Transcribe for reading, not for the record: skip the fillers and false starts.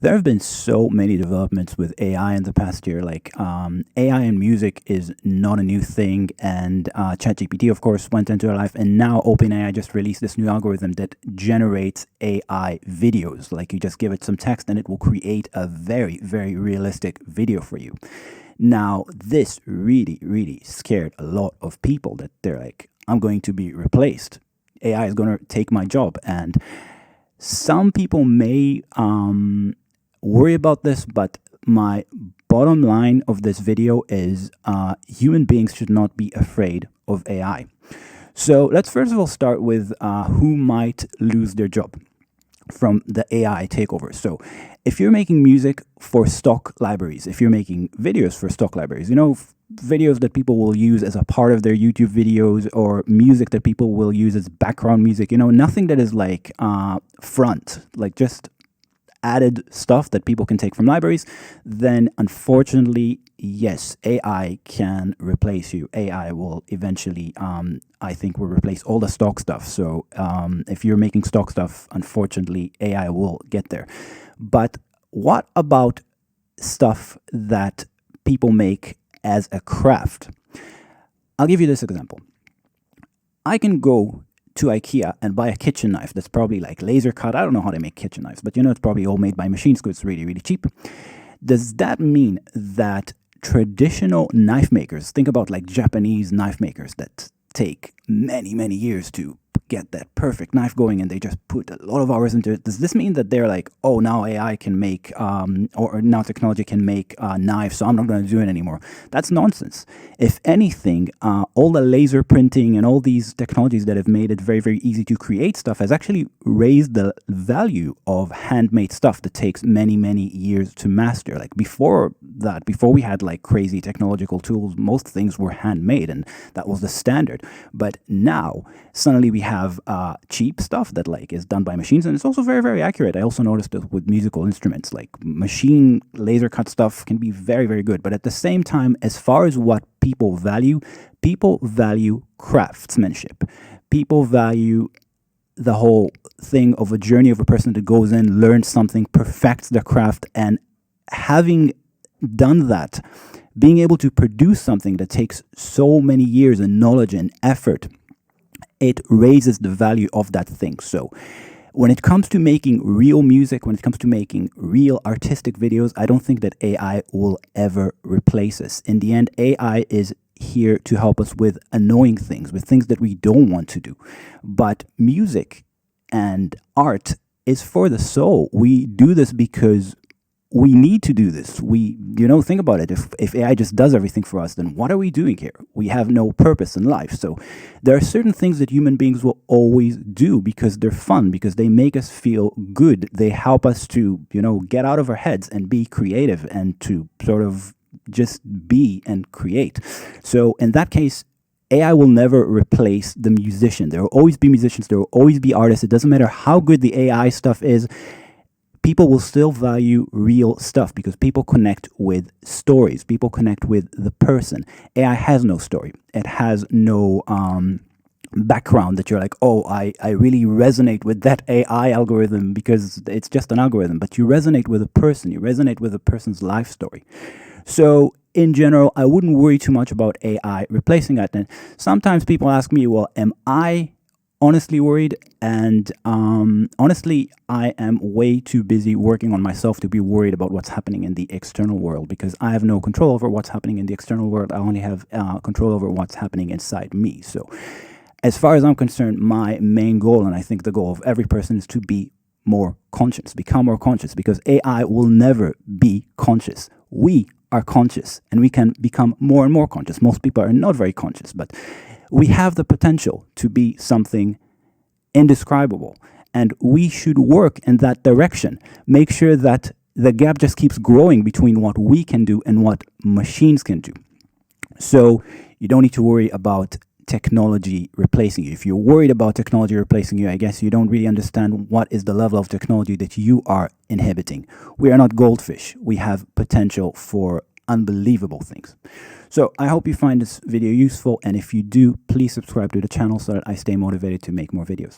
There have been so many developments with AI in the past year. Like AI in music is not a new thing, and ChatGPT, of course, went into our life. And now OpenAI just released this new algorithm that generates AI videos. Like you just give it some text, and it will create a very, very realistic video for you. Now, this really, really scared a lot of people that they're like, I'm going to be replaced. AI is going to take my job. And some people may worry about this, but my bottom line of this video is human beings should not be afraid of AI. So let's first of all start with who might lose their job from the AI takeover. So if you're making music for stock libraries, if you're making videos for stock libraries, videos that people will use as a part of their YouTube videos, or music that people will use as background music, nothing that is like front, like just added stuff that people can take from libraries, then unfortunately, yes, AI can replace you. AI will eventually, I think, will replace all the stock stuff. So if you're making stock stuff, unfortunately, AI will get there. But what about stuff that people make as a craft? I'll give you this example. I can go to IKEA and buy a kitchen knife that's probably like laser cut. I don't know how they make kitchen knives, but it's probably all made by machines because it's really, really cheap. Does that mean that traditional knife makers, think about like Japanese knife makers that take many, many years to get that perfect knife going, and they just put a lot of hours into it? Does this mean that they're like, oh, now AI can make, or now technology can make knives, so I'm not going to do it anymore? That's nonsense. If anything, all the laser printing and all these technologies that have made it very, very easy to create stuff has actually raised the value of handmade stuff that takes many, many years to master. Like before that, before we had like crazy technological tools, most things were handmade, and that was the standard. But now, suddenly we have cheap stuff that like is done by machines, and it's also very, very accurate. I also noticed that with musical instruments, like machine laser cut stuff can be very, very good. But at the same time, as far as what people value craftsmanship. People value the whole thing of a journey of a person that goes in, learns something, perfects their craft, and having done that, being able to produce something that takes so many years and knowledge and effort, it raises the value of that thing. So when it comes to making real music, when it comes to making real artistic videos, I don't think that AI will ever replace us. In the end, AI is here to help us with annoying things, with things that we don't want to do. But music and art is for the soul. We do this because we need to do this. Think about it. If AI just does everything for us, then what are we doing here? We have no purpose in life. So there are certain things that human beings will always do because they're fun, because they make us feel good. They help us to, get out of our heads and be creative and to sort of just be and create. So in that case, AI will never replace the musician. There will always be musicians. There will always be artists. It doesn't matter how good the AI stuff is. People will still value real stuff because people connect with stories. People connect with the person. AI has no story. It has no background that you're like, oh, I really resonate with that AI algorithm because it's just an algorithm. But you resonate with a person. You resonate with a person's life story. So in general, I wouldn't worry too much about AI replacing that. And sometimes people ask me, well, am I honestly worried? And honestly, I am way too busy working on myself to be worried about what's happening in the external world, because I have no control over what's happening in the external world. I only have control over what's happening inside me. So as far as I'm concerned, my main goal, and I think the goal of every person, is to be more conscious, become more conscious, because AI will never be conscious. We are conscious, and we can become more and more conscious. Most people are not very conscious, but we have the potential to be something indescribable, and we should work in that direction. Make sure that the gap just keeps growing between what we can do and what machines can do. So you don't need to worry about technology replacing you. If you're worried about technology replacing you, I guess you don't really understand what is the level of technology that you are inhibiting. We are not goldfish. We have potential for unbelievable things. So I hope you find this video useful, and if you do, please subscribe to the channel so that I stay motivated to make more videos.